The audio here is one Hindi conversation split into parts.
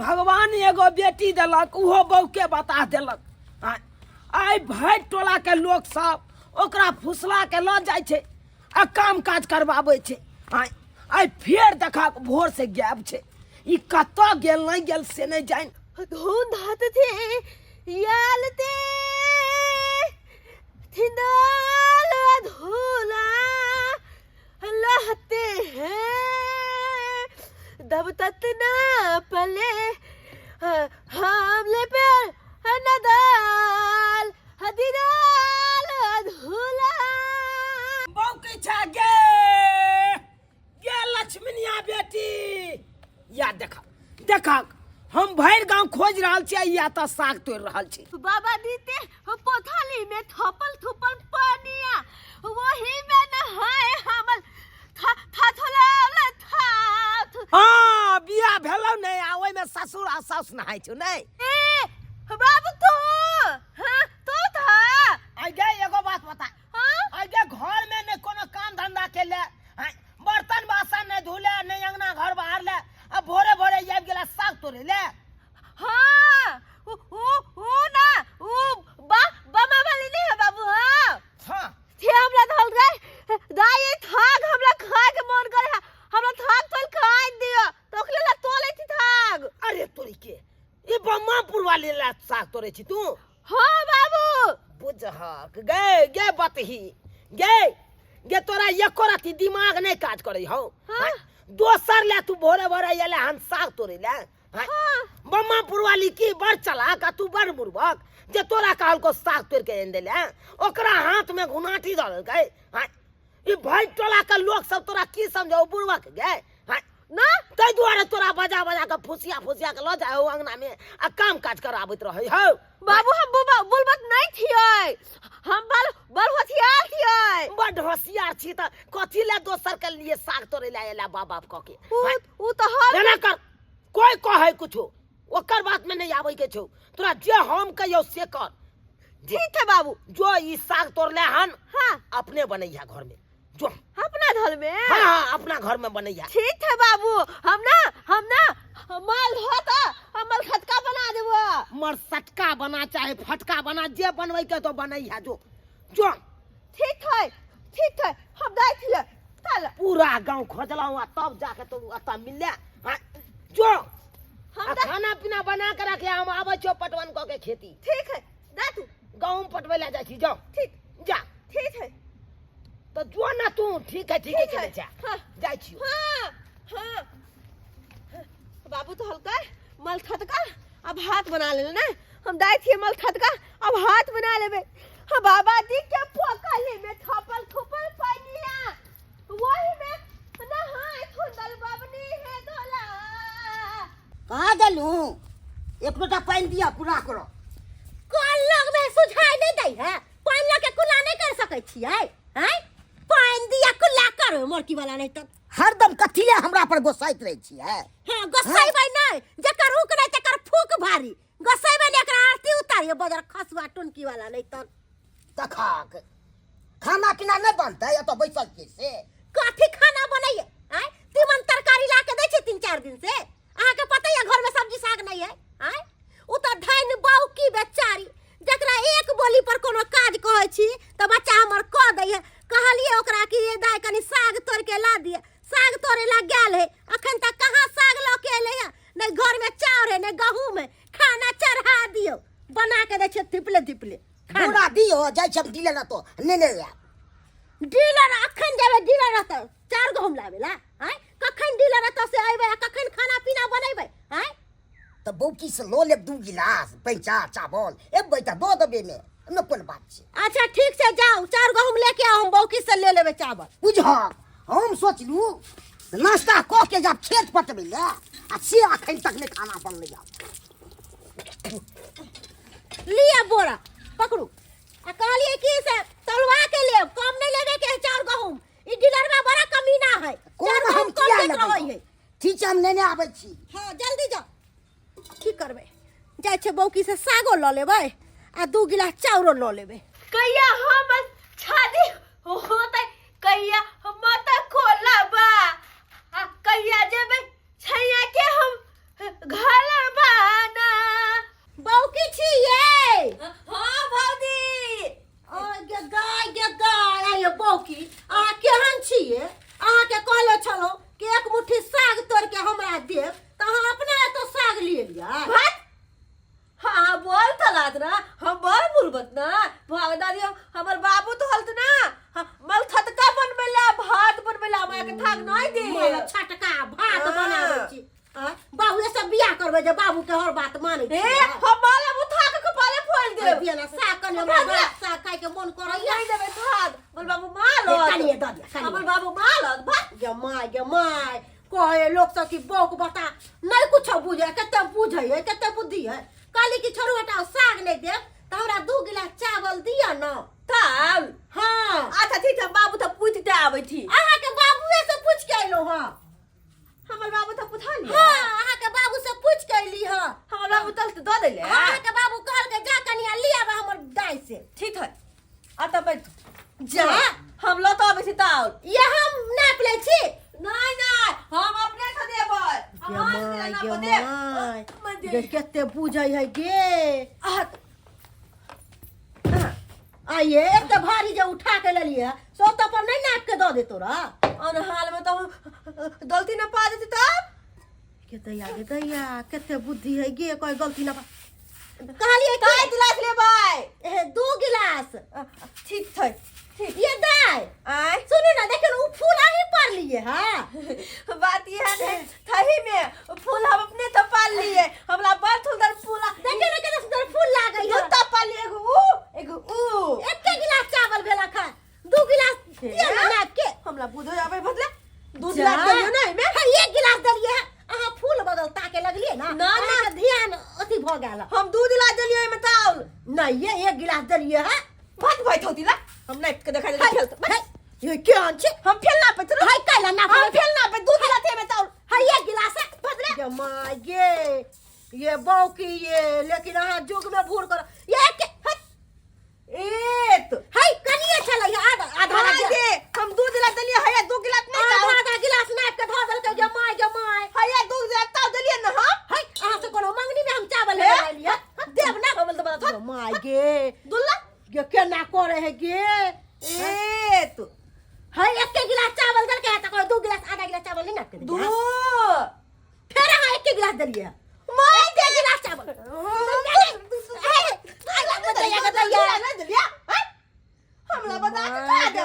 भगवान एगो बेटी दिलक, उहो बहू के बता दिलक। आई भरि टोला के लोग सब ओकरा फुसला के ल जाय छै आ काम काज करवाबै छै। आई फेर देखा भोर से गायब छै। ई कतऽ गेल नहीं गेल से नहीं जान। धुन धात थे यालते थिंदाल धूला लहते हैं दब तक ना पले हमले पे नदाल हदीदाल धूला। बौकी छा गे लक्ष्मीनिया बेटी। या देखा देखा हम भैर गांव खोज रहल छी, या त साग तोड़ रहल छी। बाबा दीते पोथली में थपल थुपल पानिया वही में नहाए हमल थाथला था। हां बियाह भेलौ नै आ ओइ में ससुर आ सास नहाय छौ नै। ए बाबू तो हां तो था। आई गे एगो बात बता। आई गे घर में ने कोनो काम धंधा केले, बर्तन बासन ने धुले, ने अंगना घर बाहर ले, अब भोरे भोरे आबि गेला साग तोड़े ले। हां ओ ना ओ बाबा वाली नहीं है बाबू। हां थे हमरा धल गए दाई थाग हमरा खाए के मन करे हमरा थाग तोल खाए दियो तोखले ला तोले थी थाग। अरे तोरी के ये बम्मापुर वाले ला साग तोड़े छी तू। हां बाबू बुझहक गे गे बतही गे गे तोरा एको राती दिमाग नहीं काज करे हौ। दोसर ले तू भोरे भोरे एले हम साग तोड़े ले। बम्मापुर वाली की बड़ चलाक आ तू बड़ बुर्बक जे तोरा कहल को साग तोड़ के एन देले। ओकरा हाथ में घुनाटी दल गए। ई भाई टोला के लोग सब तोरा की समझो बुर्बक गे ना। तै दुआरे तोरा बजा बजा के फुसिया फुसिया के ल जाए हो अंगना में आ काम काज कराबत रहे हो। बाबू हम बुलबत नहीं थियै, हम बड़ होशियार थियै। बड़ होशियार छी त कथि ले दोसर के लिए साग तोड़े ले एला बाप क के। उ त हर ना कर कोई कहे कुछो ओकर बात में नहीं आवे के छौ। तोरा जे हम कहियो से कर। ठीक है बाबू जो ई साग तोड़ ले हन हां अपने बनैया घर में जो अपना धल में। हां अपना घर में बनैया। ठीक है बाबू हम ना माल धोता हमल खटका बना देबो। मर सटका बना चाहे फटका बना जे बनबै के तो बनैया जो जो। ठीक है हम जाय छियै चल। पूरा गांव खोजलौ आ तब जाके तो अता मिलले। जो हम खाना पीना बना के रखे हम आबै छौ पटवन क के खेती। ठीक है जा तू गांव पटबै ले जाय छी जाओ। ठीक जा ठीक है तो जो ना तू ठीक है चले जा। जाय छी। हां बाबू तो हल्का मल खटका अब हाथ बना ले ना। हम दाई थी मल खटका अब हाथ बना लेबे। हां बाबा दी के पोकली में थपल थुपल पानिया वही में नहाए थुंदल बबनी है दोला। कहाँ गलू एक लोटा पानी दिया पूरा करो। कल लोग में सुझाई नहीं दई है पानी लगे कुला नहीं कर सके छियै हैं। पानी दिया कुला करो मोरकी वाला नहीं तो हरदम कथिले हमरा पर गोसाइत रहे छी है। हां गोसाइबै नहीं जकर हुक नहीं तकर फूक भारी गोसाइबै ने एकरा आरती उतारियो बजर खसुआ टुनकी वाला नहीं तो तखाक खाना पीना नहीं बनता या तो बैसल छी से। कथी खाना बनैए हैं। तीमन तरकारी ला के दै छै 3-4 दिन से। आहा के पता है घर में सब्जी साग नहीं है हैं। उ तो धैन बाऊ की बेचारी जकरा एक बोली पर कोनो काज कहै छी त बच्चा हमर क दै है। कहलिए ओकरा कि ये दाई कनी साग तोड़ के ला दिए। साग तोड़े ला गेल है अखन तक कहां साग ल के एले है। नहीं घर में चाउर है नहीं गहूम है। खाना चढ़ा दियो बना के दै छै थिपले पूरा दियो जाय छम दिले न तो ने या डीलर अखन जेबे डीलर रहत 4 गहूम लावेला हैं। कखन डीलर रहत से आइबे कखन खाना पीना बनैबे हैं। तो बौकी से लो ले 2 गिलास पैसा चावल एक बैठा दो दबे में न कोन बात छै। अच्छा ठीक से जाओ 4 गहूम लेके आओ हम बौकी से ले लेबे चावल। बुझ हम सोचलू नाश्ता क के जब खेत पटबे ले आ से अखन तक ने खाना बनले जा। लिया बोरा पकड़ू आ कहलिए कि से तलवा के ले कम नहीं लेवे के 4 गहूम। ई डीलर में बड़ा कमीना है। कोन हम किया लेबै ठीक हम नेने आबै छी। हां जल्दी जाओ की करबे जाय छै बौकी से सागो ल लेबै आ 2 गिलास चाउरो ल लेबै। कहिया हम शादी होतै कहिया माता खोला बा कहिया जेबे छैया के हम घर दिया भात हाँ बोल तलात ना हम बोल बोलबत ना भाग दादी हमर बाबू तो हलत ना मल थतका बनबेला भात बनबेला हमरा के थाक नहीं दे मला छटका भात हाँ। बनावे छी बाबू सब बियाह करबे जे बाबू के हर बात माने ए हम माला मुथा के कपाले फोल दे दिया ना साग कने हमरा साग खाय के मन करैया नहीं देबे भात बोल बाबू माल कनिए द दिया हमर बाबू माल भात गे माय कहे लोग सब की बौक बता नहीं कुछ बुझे केते बुझे है केते बुद्धि है काली की छोरू हटाओ साग नहीं दे त हमरा 2 गिलास चावल दिया न ताल हां अच्छा ठीक है बाबू तो पूछते आवे थी अहाँ के बाबूए से पूछ के आइलो हां हमर बाबू तो पूछा लिया हां अहाँ के बाबू से पूछ के अइली हां हमर बाबू तल तो दे देले अहाँ के बाबू कहल के जा कनिया लिया बा हमर दाई से ठीक है आता बैठ जा हम लो तो अबे ताल ये हम नाप ले छी नहीं नहीं हम अपने से देबै हम आज के ना गे केते बुझै है गे आइए एक तो भारी जो उठा के ले लिए सो तो पर नहीं नाप के दो दे तोरा और हाल में तो गलती ना पा देती तब दैया केते बुद्धि है गे कोई गलती ना कहलिए काय गिलास ले भाई ए 2 गिलास ठीक है ठीक ये दाई आय सुनी ना देखो उ फूल आही पर लिए हां बात ये है थही में फूल हम अपने तो पाल लिए हमरा बड़ सुंदर फूल देखे ना केते सुंदर फूल लागै है तो पाल लिए एगो ऊ एक गिलास चावल भेला खा 2 गिलास ये नाप के हमरा बुझो आबे बदले दूध जा। गिलास दियो नहीं मैं हां एक गिलास दलिए अहाँ फूल बदल ताके लगलिए ना ना, अहाँ के ध्यान अथी भ गेल हम दूध गिलास दिलियो में ताउल नहीं ये एक गिलास दलिए है भात भाई होती ला हम नहीं के देखा दे खेलते ये क्या छै हम फेलना पे चलो हाय काला ना हम फेलना पे दूध गिलास में ताउल हाय एक गिलास है बदले ये मां ये बौकी ये लेकिन अहाँ जुग में भूर कर ये के एत हाय कनिए छलै आधा आधा दे हम दूध गिलास दिलियो है 2 गिलास नहीं ताउल आधा गिलास नाप के धो देल के जमाय है दूध गिलास ताउल दिलियो ना हम हाय अहाँ से कोनो मंगनी में हम चावल ले लिया देब ना हम तो बता माय गे दुल्ला ये केना करे है गे एत हाय एक के गिलास चावल दल के त 2 गिलास आधा गिलास चावल नहीं नाप के दू फिर अहाँ एक के गिलास दलिए मैं एक के गिलास चावल हमला बता के का दे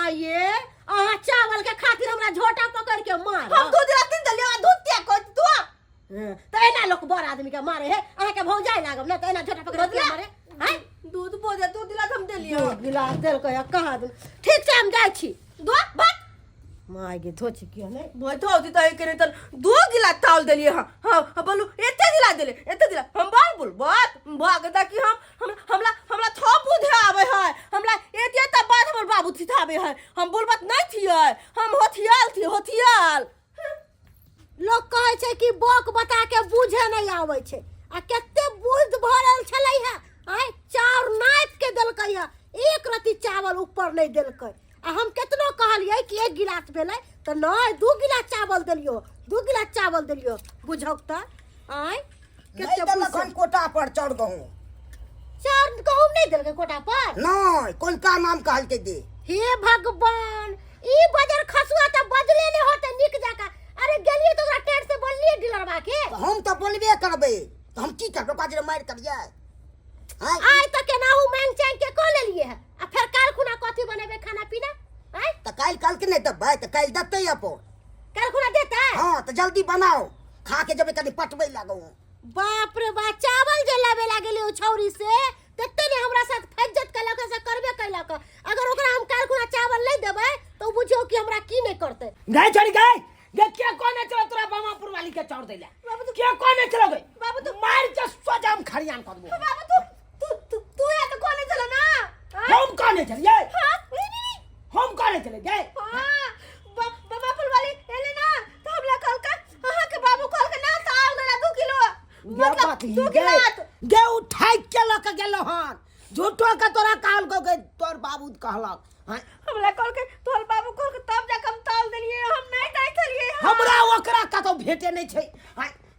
आइए अहाँ चावल के खातिर हमरा झोटा पकड़ के मार हम दूध गिलास दिन दिलियो दूध क्या को तू तो एना लोग बड़ आदमी के मारे है अहाँ के भौजाई लागब ना तो एना झोटा पकड़ के मारे हैं दूध बोझा दूध गिलास हम दिलियो 2 गिलास देल के कहा दे ठीक से हम जाय छी दो बात माय गे धोची किया नहीं बहुत होती तो करे त 2 गिलास ताल दिलियो हां बोलू एते गिलास दिले एते गिलास हम बोल बात भागदा कि हमला थो बुझे आवे है हमला एते त बात हमर बाबू सिखावे है हम बोल बात नहीं थिए हम होथियाल लोग कहे छै कि बोक बता के बुझे नहीं आवे छै आ केते बुझ भरल छलै है आय चाउर नाप के देलकै है एक रति चावल ऊपर नहीं देलकै आ हम केतनो कहलियै कि 1 गिलास भेलै त नहीं 2 गिलास चावल देलियो 2 गिलास चावल देलियो बुझौक त आय केते देलखन कोटा पर चढ़ गहूं चाउर गहूम नहीं देलकै कोटा पर नहीं कोन का नाम कहल के दे हे भगवान ई बजर खसुआ त बजले नहीं होते निक जाका अरे गेलिए तो ओकरा टेट से बोललिए डीलरबा के तो हम तो बोलबे करबे तो हम की करबे बाजरे मार करिए आय त केनाहू मांग चांग के को लेलिए है आ फिर काल खुना कथि बनेबे खाना पीना आय तो काल के नहीं दबे तो काल दते अपन काल खुना देता है हां तो जल्दी बनाओ खा के जब कनी पटबै लागो बाप रे बा चावल जे लाबे लागले ओ छौरी से तते ने हमरा साथ फज्जत कलक से करबे कैलक अगर ओकरा हम काल खुना चावल नहीं देबै तो बुझियो कि हमरा की नहीं करते गए चढ़ गए ये क्या कौन है चलो तोरा बामापुर वाली के चढ़ देला बाबू तो क्या कौन है चलो गए बाबू तो मार के सोजाम खड़ियान कर दो बाबू तू या तो कोने चला ना हम कौन है चलिए हां नहीं हम कौन है चले गए हां बामापुर वाली एले ना तो हमला कल का हां के बाबू कल के ना ताल देला 2 किलो मतलब 2 गिलास गे उठाई के लक गेलो हन झूठो का तोरा काल को के तोर बाबू कहलक हमला कल के तोर बाबू कल के तब जा कम ताल देलिए हम नहीं दै थलिए हमरा ओकरा कतो भेटे नहीं छै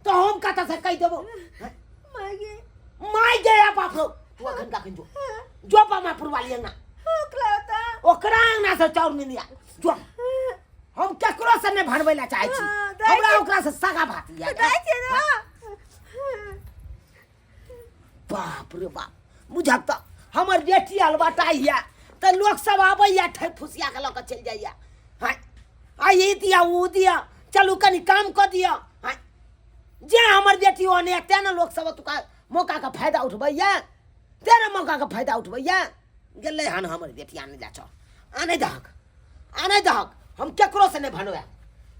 तो हम कत से कह देबो माय गया बाप रो तू अखन का जो बामापुर वाली ना ओकरा ना से चाउर नहीं दिया जो हम केकरो से नहीं भरबै ला चाहे छी हमरा ओकरा से सगा भात या दै छै ना बाप रे बाप बुझब तो हमर बेटी अलबटाइया तो लोग सब आबैया ठै फुसिया के लऽ चल जाइया हाय आ ये दिया वो दिया चलू कनी काम कर दिया हाय जे हमर बेटी ओने तेना लोग सब तुका मौका का फायदा उठबैया तेना मौका का फायदा उठबैया गेलै हन हमर बेटी आने जा छ आने दहक हम केकरो से नहीं भनवे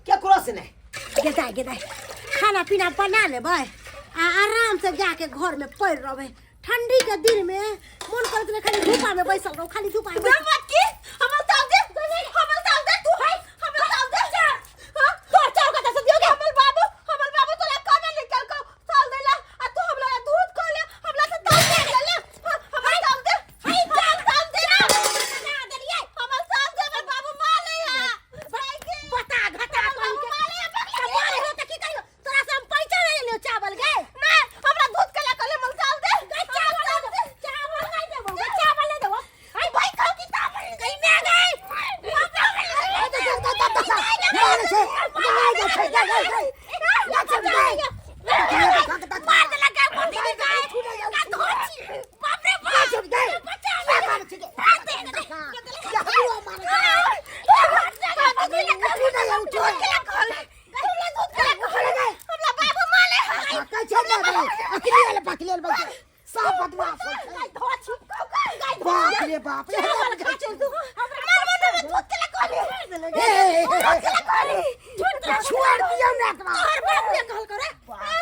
केकरो से नहीं गेदाय खाना पीना बना लेबै आ आराम से जाके घर में पड़ रहबै ठंडी के दिन में मन करत नहीं खाली धूपा में बैसल रहो खाली धूपा में मत की हमर ताव दे तू है हमर ताव दे जा हां तोर चाव का दस दियोगे हमर बाबू तोला काने निकल को साल देला आ तू हमरा दूध को ले हमरा से ताव दे ले हमर ताव दे हाय ताव दे ना देलिए हमर ताव दे हमर बाबू माले भाई के बता घटा कौन के मारे हो त की कहियो तोरा से हम पैसा ले लियो चावल गे ना हमरा दूध के ले कले मन ताव दे चावल नहीं देबो चावल नहीं देबो हाय भाई खाओ की तावल गई मैं छोड़ दियो ना तोर बाप ने कहल करे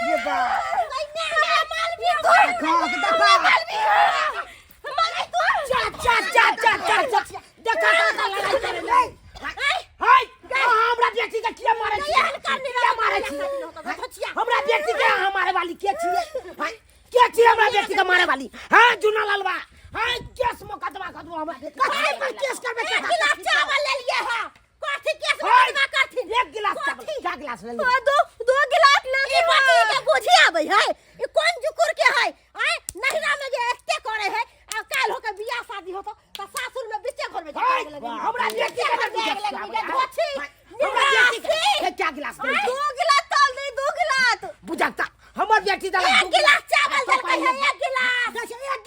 ये बाप देखा लड़ाई करे नहीं हाय हमरा बेटी के किया मारे छी हमरा बेटी के हमारे वाली के छिए हाय के छिए हमरा बेटी के मारे वाली हां जुना लालवा हाय केस मुकदमा खदवा हमरा कते पर केस करबे के गिलास चावल ले लिए है कथि केस मुकदमा करथिन एक गिलास चावल क्या गिलास ले लिए दो गिलास ना ई बात के बुझी आबै है ई कोन जुकुर के है आय नहिरा में जे एते करे है आ काल हो के बियाह शादी होतो त सासुर में बिचे घर में हमरा बेटी के धोछी हमरा बेटी के क्या गिलास दे दो गिलास ताल दे दो गिलास बुझाता हमर बेटी दा एक गिलास चावल दे है एक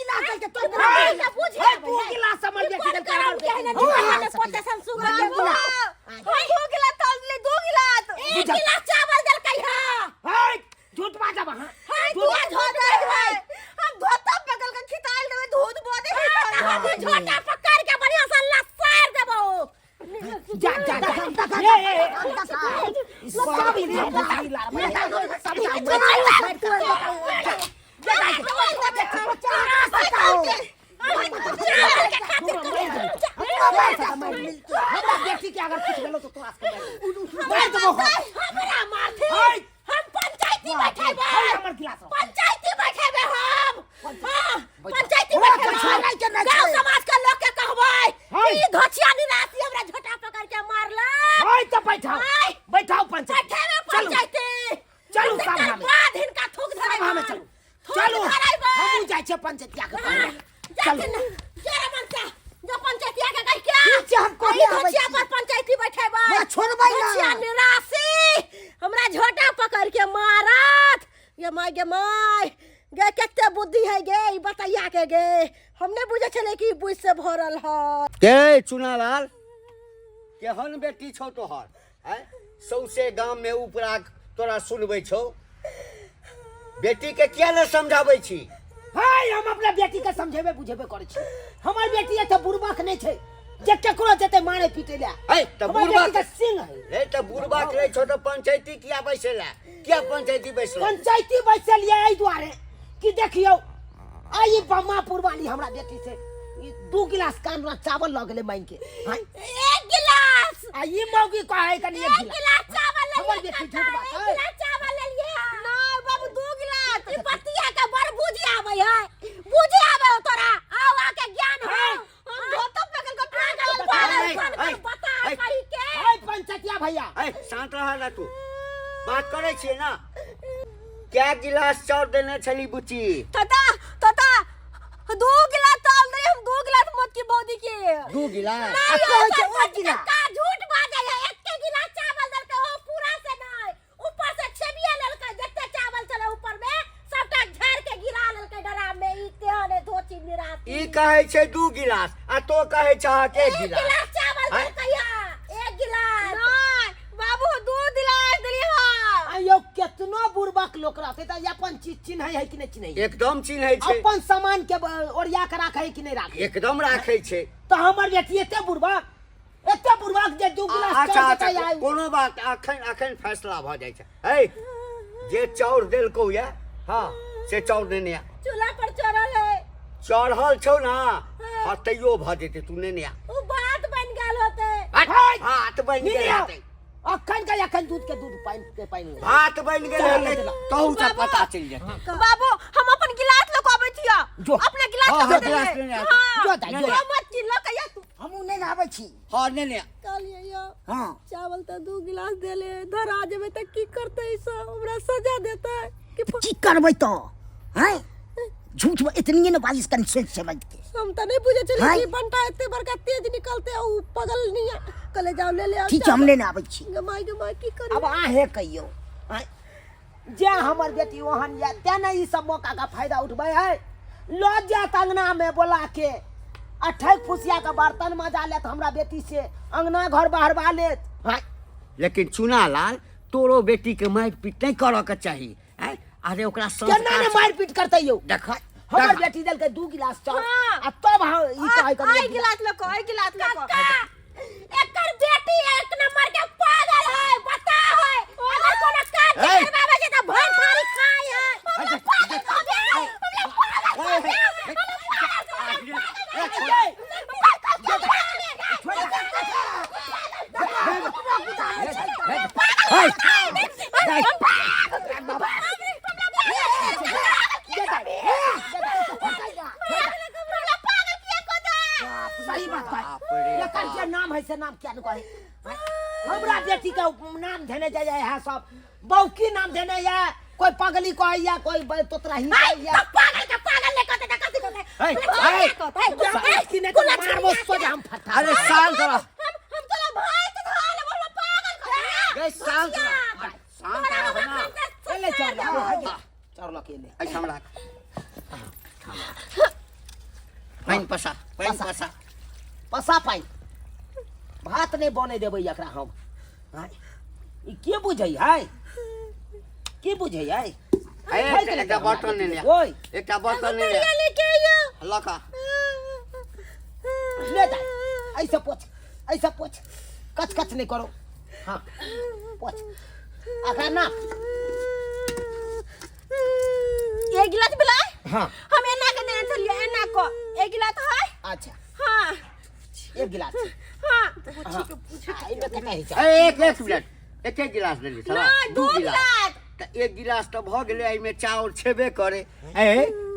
गिलास दे के तो बुझी आबै दो गिलास हमर बेटी के काम के है ना पोते संसु दो गिलास ताल दे दो गिलास एक गिलास चावल दे कहि हां हाय झूठ बाजा वहां तू झोट दे भाई हम धोता पकड़ के खिताल देवे दूध बोदे झोटा पकड़ के बढ़िया से लसार देबो जा सब ही भारी ला हमरा बेटी के अगर कुछ भेलो तो तोरा मार देबो हमरा मार दे हम पंचायती बैठेबे हमर गिलास पंचायती बैठेबे हम पंचायती बैठेबे गांव समाज के लोग के कहबै ई धोछिया निरासी हमरा झोटा पकड़ के मारला हाय तो बैठाओ पंचायत बैठेबे पंचायती चलो सभा में बाद हिनका थूक धरे सभा में चलो हम जाय छे पंचायतिया के चलो जरा मनसा जो पंचायतिया के कह के हम को धोछिया पर पंचायती बैठेबे मैं छोड़बै ना धोछिया निरासी हमरा झोटा पकड़ के मारत ये माय गे केते बुद्धि है गे ई बताइया के गे हमने बुझे छले कि बुझ से भरल है के चुनालाल केहन बेटी छौ तोहर हैं सौसे गांव में उपरा तोरा सुनबै छौ बेटी के किया न समझाबै छी हाय हम अपना बेटी के समझेबे बुझेबे करै छी हमर बेटी एते बुरबक नै छै जे केकरो जेते मारे पीटे ले है त बुरबक के सिंह है रे त बुरबक रे छौ त पंचायती किया बैसेला किया पंचायती बैसला पंचायती बैसल ये एहि दुआरे कि देखियो आई बम्मापुर वाली हमरा बेटी से 2 गिलास कानरा चावल ल गेले मांग के हां एक गिलास आ ये मौगी कहे कनी एक गिलास चावल ले हमर बेटी झूठ बात है गिलास चावल ले लिए ना बाबू दो गिलास ई पतिया के बड़ बुझी आबै है बुझी आबै तोरा आव आके ज्ञान हो हम धोता पकड़ के बता कहि के हाय पंचायतिया भैया है शांत रह ना तू बात करे छिए ना क्या गिलास चाउर देने छली बुच्ची तता 2 गिलास ताल दे हम 2 गिलास मत की बौदी के 2 गिलास का झूठ बाजे है एक गिलास चावल दल के हो पूरा से नहीं ऊपर से छबिया लल के जत्ते चावल चले ऊपर में सबटा झाड़ के गिरा लल के डराम में कहे छे 2 गिलास आ तो कहे छह के 1 गिलास गिलास चावल हैं? देलकैया 1 गिलास नहीं बाबू 2 गिलास दिली हां आयो केतनो बुरबक लोक रहते त अपन चीज चिन्ह है कि नहीं चिन्ह एकदम चिन्है छे अपन सामान के ओरिया के राखे है कि नहीं राखे एकदम राखै छे तो हमर बेटी एते बुरबक जे 2 गिलास अच्छा चाउर अच्छा देतै आइ कोनो बात अखन फैसला भ जाइ छै है जे चाउर देलकौ या हां से चाउर ने आ चूल्हा पर चढ़ल है चढ़ल छौ ना हतैयो भ जेतै तू ने आ उ भात बन गेल होते भात बन गेल हेतै अखन दूध के दूध पाइन के पाइन भात बन गेल हेतै तहू से पता चल जेतै बाबू हम अपन गिलास लेके आबै छिया जो। अपना गिलास हाँ, लेके गिलास दे लेने आ। जो दाई, जो। जो मत चिल्लो कहिया तू हमू नहीं आबै छी हां ने आ कहलिए हां चावल तो 2 गिलास देले धरा जेबे त की करते सब हमरा सजा देता कि की करबै तो हैं झूठ में इतनी न बालिश कर सोच समझ के हम त नहीं बुझे चली हाय। कि बनता एते बड़का तेज निकलते उ पगल नहीं है कले जाओ ले ले ठीक हम लेने आबै छी गमाई की करी अब आहे कहियो हैं? जे हमर बेटी वहन या तेने ई सब मौका का फायदा उठबै है लो जात अंगना में बोला के अठक फुसिया का बर्तन मजा लेत हमरा बेटी से अंगना घर बाहरवा लेत हैं? लेकिन चुना लाल तोरो बेटी के मार पीट नहीं करऽ के चाही हैं अरे ओकरा केना ने मार पीट करतै यौ देख हमर बेटी देल के 2 गिलास चाउर हाँ। आ तब हम ई कहै कर आई गिलास लेको आई गिलास लेको एकर बेटी एक नंबर के पागल है बता है अगर कोनो काज ए! करबाबे छै त भर थारी खाय है हमरा पागल हो गया सही बात है एकर जे नाम है से नाम क्या न कहे हमरा बेटी का नाम देने जाय है सब बौकी नाम देने या कोई पगली को या कोई तोतरा ही या पागल ले कहते कथि कहते कि ने मारबो सोज हम फटा अरे शांत रह हम तोरा भाई के धोले बोल पागल कर गए शांत रह ना ले चार ला के ले ऐसा हमरा पाइन पसा पसा पाई भात नहीं बने देबै एकरा हम हैं? ई के बुझै है के बुझै है एकटा बर्तन ने ले ओए एकटा बर्तन ने ले लेके आइयो लका ले जा ऐसे पोछ कच नहीं करो हाँ पोछ अगर ना एक गिलास पिलाए हाँ हम एना के देने चलिए एना को एक गिलास है अच्छा हां 1 गिलास हां इमे कतना है एक मिनट एक गिलास दे ली साला नहीं, 2 2 गिलास त 1 गिलास त भ गेलै एमे चाउर छेबे करे ए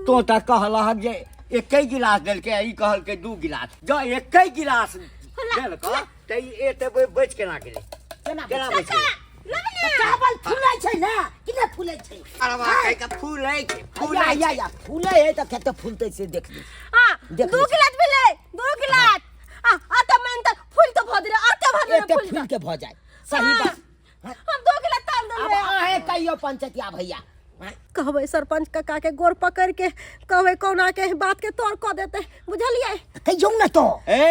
तो त कहलह जे एक गिलास देलके ई कहलके 2 गिलास जो एक गिलास देलक त ई एते बच केना गेलै केना बच चावल फूलै छै ना कि नहीं फूलै छै अरे वाह कहि के फूलै या फूलै है तो केते फूलते से देख ली हां देख 2 ली। गिलास पिले 2 गिलास आता मन त फूल तो भदरे आता भदरे एते फूल फूल के भ जाए सही बात हम 2 गिलास ताल अब दे आहे कहियो पंचायतिया भैया हैं? कहबै सरपंच काका के गोर पकड़ के कहबै कौना के बात के तोड़ क देते बुझलिए कहियो ना तो ए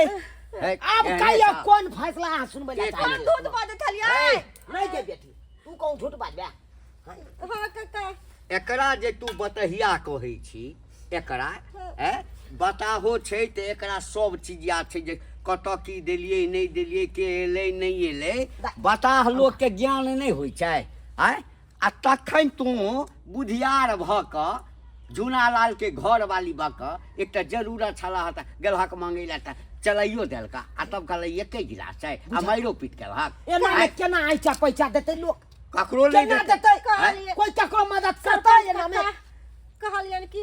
अब कहियो कौन फैसला अहाँ सुनबै ला एक चाहै मिनट। छी? दूध बदे थलिए नहीं दे बेटी तू कौन झूठ बाजबे हां काका एकरा जे तू बतहिया कहै छी एकरा बताहो छै त एकरा सब चीज याद छै जे कतऽ की देलियै नहीं देलियै के एलै नहीं एलै बताह लोक के ज्ञान नहीं होइ छै आय आ तखन तू बुधियार भ क झुनालाल के घर वाली ब क एकटा जरूरत छला त गेलहक मांगै ला त चलाइयो देलका आ तब कहलै एके गिलास छै आ माइरो पीट केलहक एना में केना आइचा पैसा देते लोग ककरो नहीं केना देतै देते कोई ककरो मदद करतै एना में कहलियन कि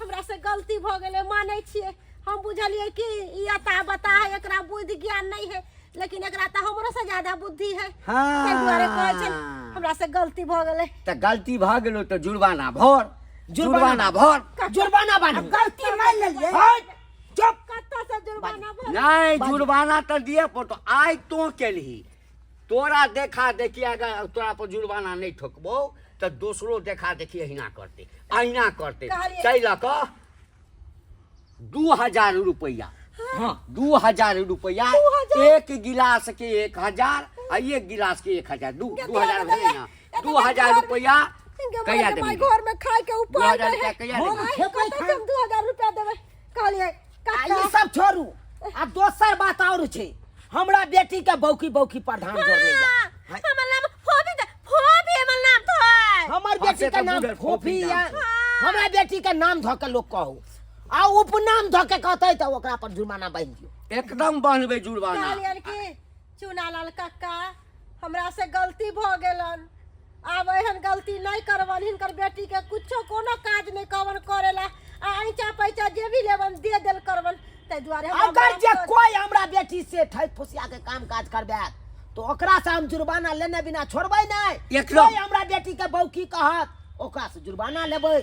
हमरा से गलती भ गेलै मानै छियै हम बुझलिए कि ई अता बता है एकरा बुद्धि ज्ञान नहीं है लेकिन एकरा त हमरो से ज्यादा बुद्धि है हाँ। ताहि दुआरे कहै छै हमरा से गलती भ गेलै त गलती भ गेलो त जुर्माना भर जुर्माना भर जुर्माना बानी गलती मान लेलिए हट चुप कत्ता से जुर्माना भर नहीं जुर्माना तो दिए पड़तो आज तो केलही तोरा देखा देखी अगर तोरा पर जुर्माना नहीं ठोकबो तो दूसरो देखा देखी अहिना करते अहिना करते कहलिए- चल क 2000 रुपया। हाँ 2000 रुपया, एक गिलास के 1000 आ एक गिलास के 1000, 2000 भेलै ना। 2000 रुपया कहिया देबै? घर में खाए के ऊपर 2000 रुपया कहिया देबै? 2000 रुपया देबै कहलिए आ ये सब छोड़ू। आ दोसर बात और छै, हमरा बेटी के बौकी बौकी प्रधान जोड़ने जा। हमर नाम फोफी द फोफी हमर नाम तो है। हमर हाँ, बेटी से के तो नाम बुझल, फोफी फोफी या नाम। हमरा बेटी के नाम धऽ के लोग कहू आ उपनाम धऽ के कहतै त ओकरा पर जुर्माना बांध दियौ। एकदम बांधबै जुर्माना। कहलियन कि चुनालाल काका हमरा से गलती भ गेलन, आब एहन गलती नहीं करबन। हिनकर बेटी के कुछो कोनो काज नहीं कवन करेला, आ ऐचा पैसा जे भी लेबन दे देल करबन। तै दुआरे अगर जे कोई हमरा बेटी से ठैक फुसिया के काम काज करबे तो ओकरा से हम जुर्माना लेने बिना छोड़बै नहीं। एकदम। कोई हमरा बेटी के बौकी कहत ओकरा से जुर्माना लेबै।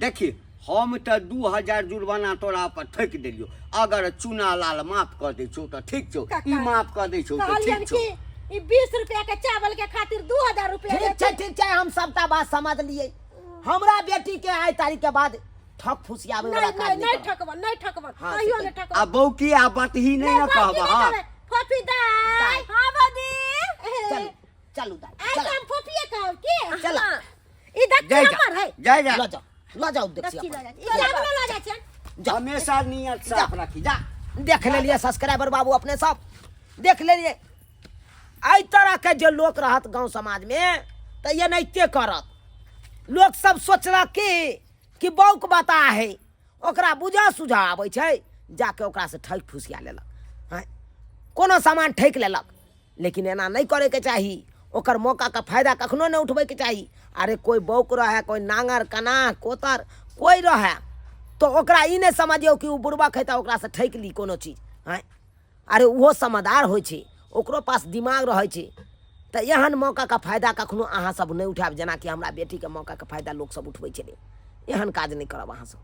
देखिए हम तो 2000 जुर्माना तोरा पर ठोक देलियो, अगर चुनालाल माफ कर दे छो तो ठीक छो, ई माफ कर दे छो तो कहलियन ठीक छो। कि ई 20 रुपया के चावल के खातिर 2000 रुपया ठीक छै हम सबटा बात समझ लिए। हमरा बेटी के आइ तारीख के बाद ठक फुसियाबे वाला काज नहीं ठकबन नहीं ठकबन हाँ, कहियो से नहीं आ ठकबन। बौकी आ बात ही नहीं ना कहबा। हां फोफी दाई हां बदी चल चलू दाई आई चल हम फोफिए कहब की चल ई दक्षिण जय हमर है। जय जय ल जाओ देखिए दक्षिण ला जा चावल ला जा छन। हमेशा नियत साफ रखी जा। देख ले लिए सब्सक्राइबर बाबू अपने सब देख ले लिए। आई तरह के जो लोग रहत गांव समाज में तो ये नहीं करत। लोग सब सोचलक कि बौक बता है ओकरा बुझा सुझा आबै छै, जाके ओकरा से ठक फुसिया लेलक। हैं कोनो सामान ठक लेलक, लेकिन एना नहीं करे के चाही। ओकर मौका का फायदा कखनो नहीं उठबै के चाही। अरे कोई बौक रहे, कोई नांगर कना कोतर कोई रहे तो ओकरा ई नहीं समझियो कि उ बुड़बक है तो ओकरा से ठक ली कोनो चीज। हैं अरे उहो समझदार होइ छै, ओकरो पास दिमाग रहै छै। तो एहन मौका का फायदा कखनो अहाँ सब नहीं उठाब, जेना कि हमरा बेटी के मौका का फायदा लोग सब उठबै छलै। एहन काज नहीं करब अहाँ सब।